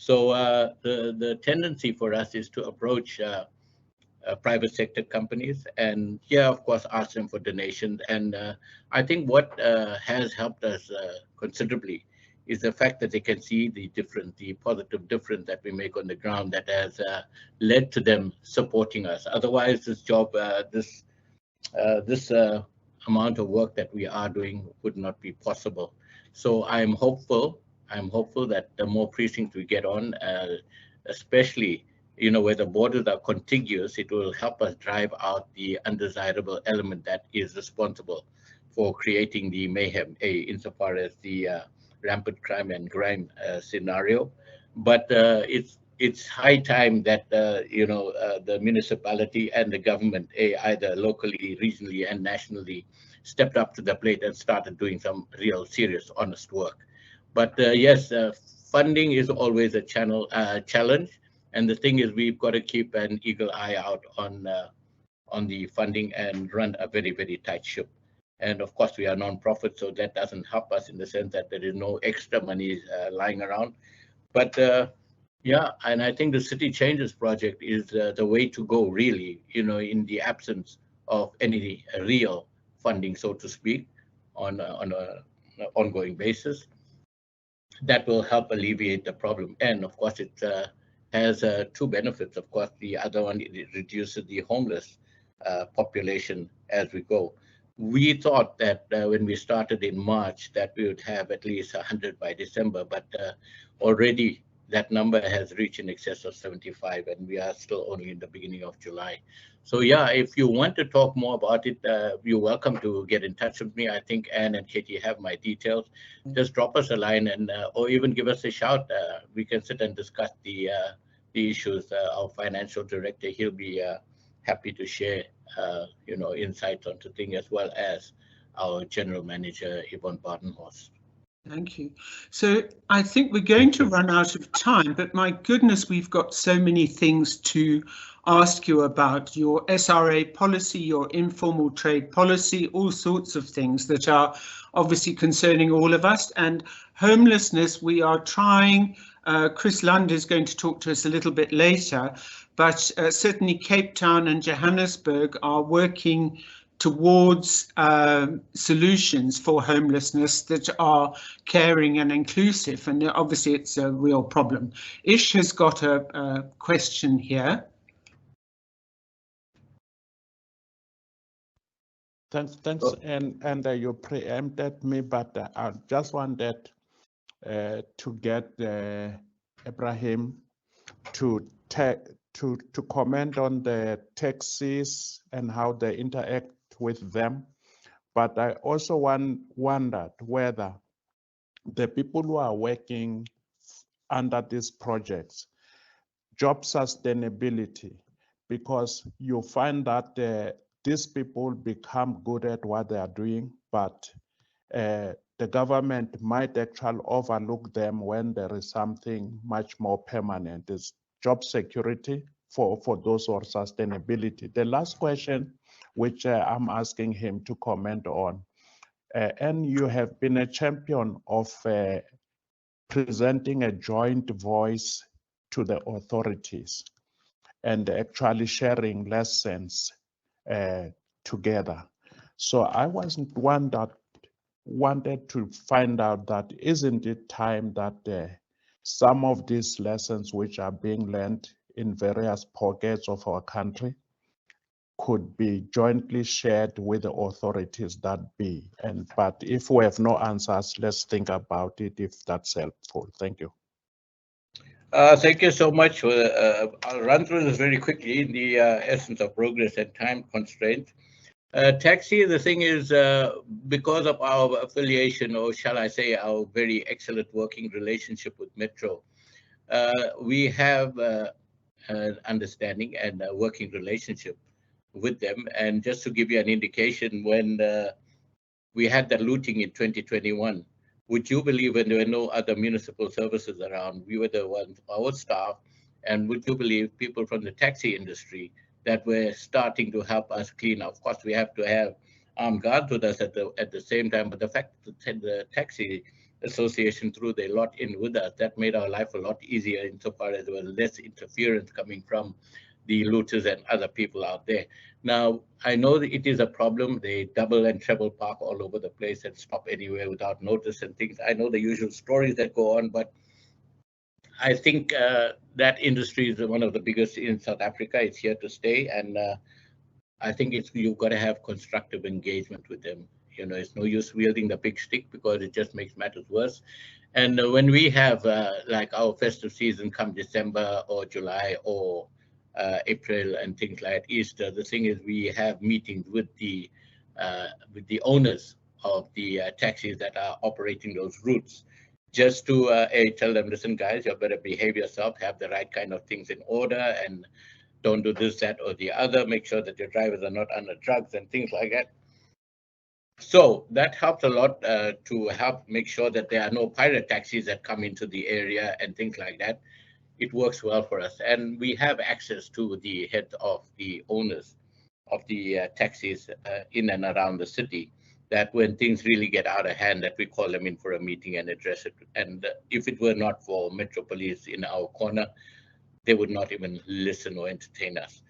So the tendency for us is to approach private sector companies, and yeah, of course, ask them for donations. And I think what has helped us considerably is the fact that they can see the difference, the positive difference that we make on the ground, that has led to them supporting us. Otherwise, this job, this amount of work that we are doing would not be possible. So I'm hopeful. I'm hopeful that the more precincts we get on, especially where the borders are contiguous, it will help us drive out the undesirable element that is responsible for creating the mayhem, insofar as the rampant crime and grime scenario. But it's high time that the municipality and the government, either locally, regionally, and nationally, stepped up to the plate and started doing some real, serious, honest work. But yes, funding is always a challenge, and the thing is, we've got to keep an eagle eye out on the funding and run a very, very tight ship. And of course, we are non-profit, so that doesn't help us in the sense that there is no extra money lying around. But yeah, and I think the City Changes project is the way to go, really, in the absence of any real funding, so to speak, on an ongoing basis. That will help alleviate the problem. And of course, it has two benefits. Of course, the other one, it reduces the homeless population as we go. We thought that when we started in March that we would have at least 100 by December, but already that number has reached in excess of 75, and we are still only in the beginning of July. So yeah, if you want to talk more about it, you're welcome to get in touch with me. I think Anne and Katie have my details. Just drop us a line, and or even give us a shout. We can sit and discuss the issues. Our financial director, he'll be happy to share insights onto things, as well as our general manager, Yvonne Badenhorst. Thank you. So I think we're going to run out of time, but my goodness, we've got so many things to ask you about: your SRA policy, your informal trade policy, all sorts of things that are obviously concerning all of us. And homelessness, we are trying, Chris Lund is going to talk to us a little bit later, but certainly Cape Town and Johannesburg are working towards solutions for homelessness that are caring and inclusive, and obviously it's a real problem. Ish has got a question here. Thanks, and you preempted me, but I just wanted to get Ebrahim to comment on the taxis and how they interact with them. But I also wondered whether the people who are working under these projects, job sustainability, because you find that these people become good at what they are doing, but the government might actually overlook them when there is something much more permanent. It's job security for those who are sustainability. The last question, which I'm asking him to comment on, and you have been a champion of presenting a joint voice to the authorities and actually sharing lessons together. So I wanted to find out that isn't it time that some of these lessons which are being learned in various pockets of our country could be jointly shared with the authorities that be. But if we have no answers, let's think about it if that's helpful. Thank you. Thank you so much. I'll run through this very quickly in the essence of progress and time constraints. Taxi, the thing is, because of our affiliation, or shall I say our very excellent working relationship with Metro, we have an understanding and a working relationship with them. And just to give you an indication, when we had the looting in 2021, would you believe when there were no other municipal services around, we were the ones, our staff, and would you believe people from the taxi industry that were starting to help us clean up? Of course, we have to have armed guards with us at the same time, but the fact that the taxi association threw their lot in with us. That made our life a lot easier insofar as there was less interference coming from the looters and other people out there. Now, I know that it is a problem. They double and treble park all over the place and stop anywhere without notice and things. I know the usual stories that go on, but I think that industry is one of the biggest in South Africa. It's here to stay, and I think you've got to have constructive engagement with them. You know, it's no use wielding the big stick because it just makes matters worse. And when we have like our festive season come December or July or April and things like Easter, the thing is we have meetings with the owners of the taxis that are operating those routes, just to tell them, listen, guys, you better behave yourself, have the right kind of things in order, and don't do this, that, or the other. Make sure that your drivers are not under drugs and things like that. So that helps a lot to help make sure that there are no pirate taxis that come into the area and things like that. It works well for us, and we have access to the head of the owners of the taxis in and around the city, that when things really get out of hand, that we call them in for a meeting and address it. And if it were not for Metro Police in our corner, they would not even listen or entertain us.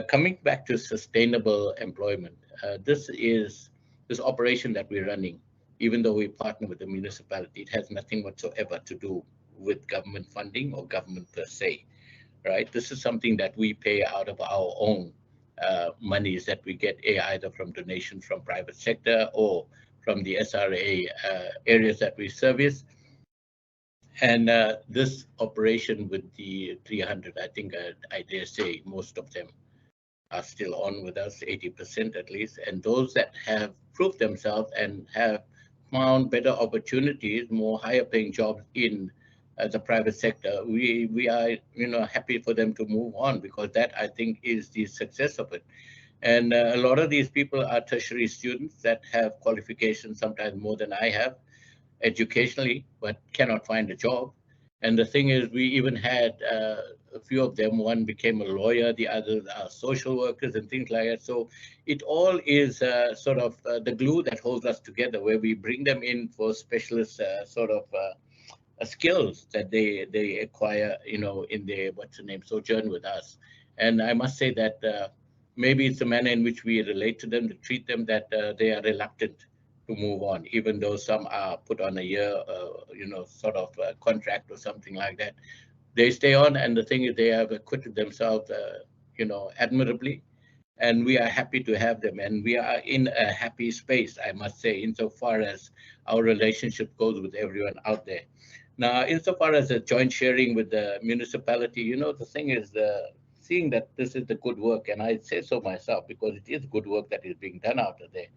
Coming back to sustainable employment, this operation that we're running, even though we partner with the municipality, it has nothing whatsoever to do with government funding or government per se, right? This is something that we pay out of our own monies that we get either from donations from private sector or from the SRA areas that we service. And this operation with the 300, I think I dare say most of them are still on with us, 80% at least. And those that have proved themselves and have found better opportunities, more higher paying jobs in the private sector, we are, you know, happy for them to move on, because that, I think, is the success of it. And a lot of these people are tertiary students that have qualifications, sometimes more than I have educationally, but cannot find a job. And the thing is, we even had a few of them. One became a lawyer, the others are social workers and things like that. So it all is sort of the glue that holds us together, where we bring them in for specialist skills that they acquire, you know, in their sojourn with us. And I must say that maybe it's the manner in which we relate to them, to treat them, that they are reluctant to move on, even though some are put on a year, sort of contract or something like that. They stay on, and the thing is, they have acquitted themselves, admirably, and we are happy to have them, and we are in a happy space, I must say, insofar as our relationship goes with everyone out there. Now, insofar as the joint sharing with the municipality, you know, the thing is, seeing that this is the good work, and I say so myself, because it is good work that is being done out of there.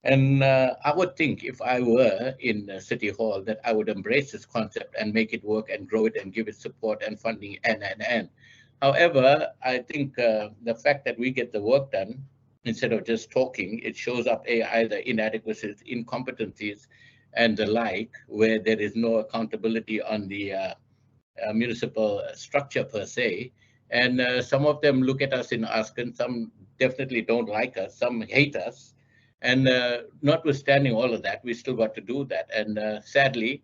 And I would think, if I were in City Hall, that I would embrace this concept and make it work and grow it and give it support and funding and. However, I think the fact that we get the work done instead of just talking, it shows up either inadequacies, incompetencies, and the like, where there is no accountability on the municipal structure per se. And some of them look at us in asking, some definitely don't like us, some hate us. And notwithstanding all of that, we still got to do that. And sadly,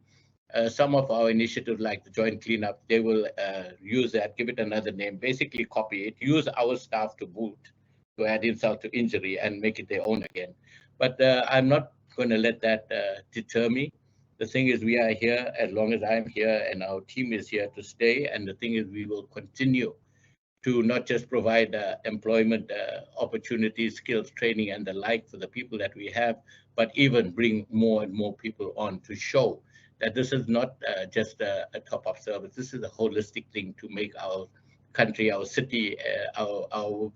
some of our initiatives, like the joint cleanup, they will use that, give it another name, basically copy it, use our staff to boot, to add insult to injury, and make it their own again. But I'm not going to let that deter me. The thing is, we are here as long as I'm here, and our team is here to stay. And the thing is, we will continue to not just provide employment opportunities, skills, training, and the like for the people that we have, but even bring more and more people on to show that this is not just a top-up service. This is a holistic thing to make our country, our city, our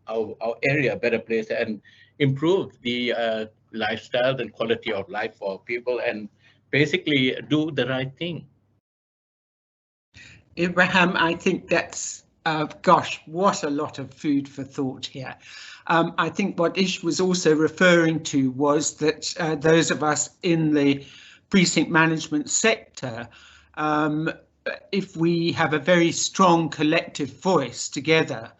area a better place, and improve the lifestyle and quality of life for people, and basically do the right thing. Ebrahim, I think that's, gosh, what a lot of food for thought here. I think what Ish was also referring to was that those of us in the precinct management sector, if we have a very strong collective voice together,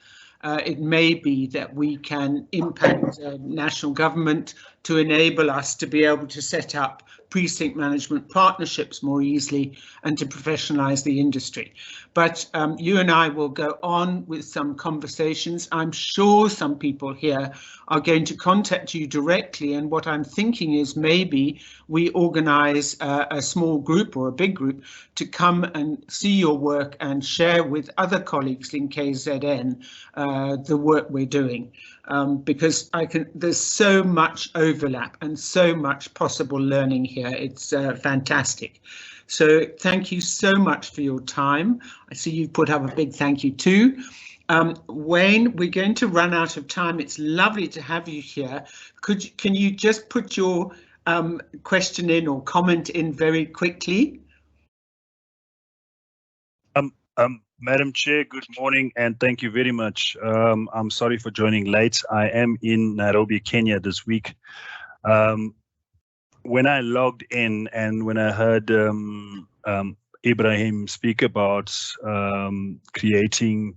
it may be that we can impact national government to enable us to be able to set up precinct management partnerships more easily and to professionalize the industry. But you and I will go on with some conversations. I'm sure some people here are going to contact you directly, and what I'm thinking is maybe we organize a small group or a big group to come and see your work and share with other colleagues in KZN the work we're doing, because there's so much overlap and so much possible learning here. It's fantastic. So thank you so much for your time. I see you've put up a big thank you too. Wayne, we're going to run out of time. It's lovely to have you here. Can you just put your question in or comment in very quickly? Madam Chair, good morning and thank you very much. I'm sorry for joining late. I am in Nairobi, Kenya this week. When I logged in and when I heard Ebrahim speak about creating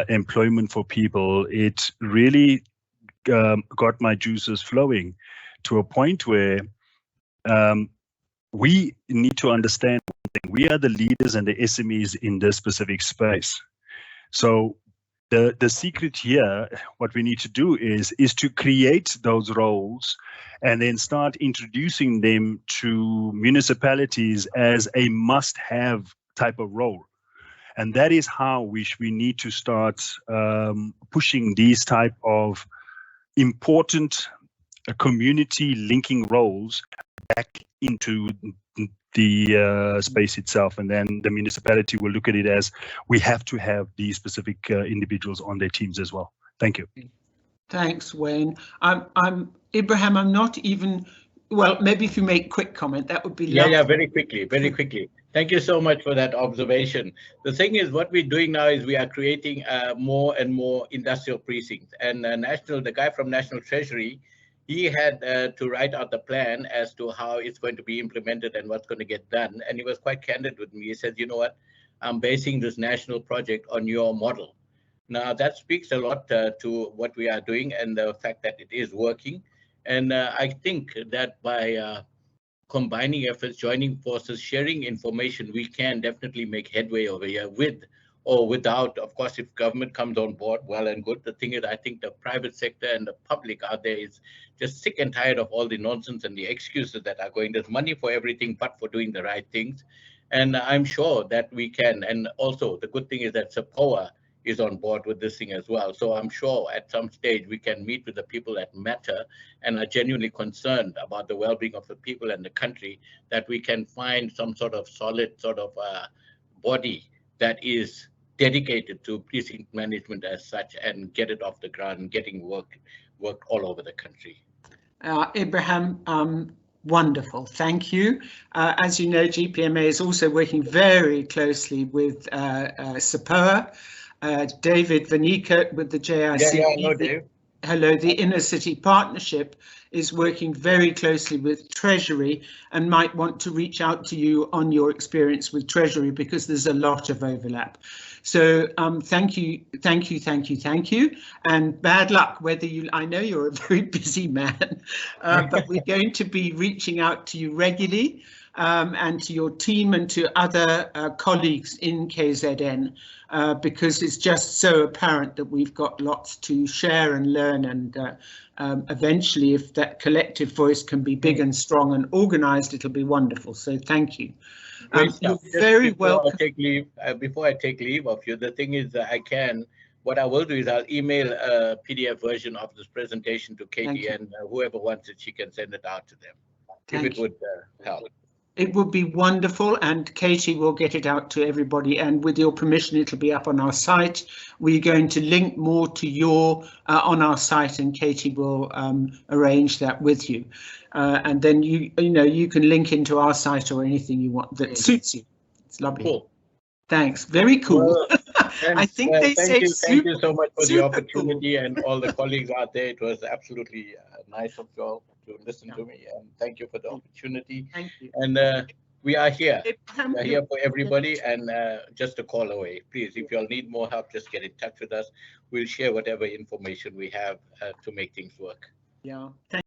employment for people, it really got my juices flowing to a point where we need to understand one thing. We are the leaders and the SMEs in this specific space. So the secret here, what we need to do is to create those roles and then start introducing them to municipalities as a must-have type of role. And that is how we need to start pushing these type of important community linking roles back into the space itself, and then the municipality will look at it as we have to have these specific individuals on their teams as well. Thank you. Thanks, Wayne. Ebrahim, I'm not even, well, maybe if you make quick comment, that would be lovely. Yeah, very quickly. Thank you so much for that observation. The thing is, what we're doing now is we are creating more and more industrial precincts, and the guy from National Treasury, he had to write out the plan as to how it's going to be implemented and what's going to get done. And he was quite candid with me. He said, you know what, I'm basing this national project on your model. Now, that speaks a lot to what we are doing and the fact that it is working. And I think that by combining efforts, joining forces, sharing information, we can definitely make headway over here with or without. Of course, if government comes on board, well and good. The thing is, I think the private sector and the public out there is just sick and tired of all the nonsense and the excuses that are going. There's money for everything but for doing the right things. And I'm sure that we can. And also, the good thing is that SAPOA is on board with this thing as well. So I'm sure at some stage we can meet with the people that matter and are genuinely concerned about the well-being of the people and the country, that we can find some sort of solid body that is dedicated to precinct management as such and get it off the ground and getting work all over the country. Ebrahim, wonderful, thank you. As you know, GPMA is also working very closely with SAPOA. David Vanika with the JIC. Yeah, I know, Dave. Hello, the Inner City Partnership is working very closely with Treasury and might want to reach out to you on your experience with Treasury, because there's a lot of overlap. So thank you, and bad luck. I know you're a very busy man, but we're going to be reaching out to you regularly, and to your team and to other colleagues in KZN, because it's just so apparent that we've got lots to share and learn, and eventually, if that collective voice can be big and strong and organized, it'll be wonderful. So thank you. You're very welcome. Before I take leave of you, the thing is what I will do is I'll email a PDF version of this presentation to Katie, and whoever wants it, she can send it out to them. If it would help. It would be wonderful, and Katie will get it out to everybody, and with your permission it'll be up on our site. We're going to link more to your on our site, and Katie will arrange that with you, and then you can link into our site or anything you want that suits you. It's lovely. Cool. Thanks, very cool. Well, I think they say thank you so much for the opportunity, and all the colleagues out there. It was absolutely nice of you all to listen to me, and thank you for the opportunity. Thank you. And we are here. We are here for everybody, and just a call away. Please, if you all need more help, just get in touch with us. We'll share whatever information we have to make things work. Yeah.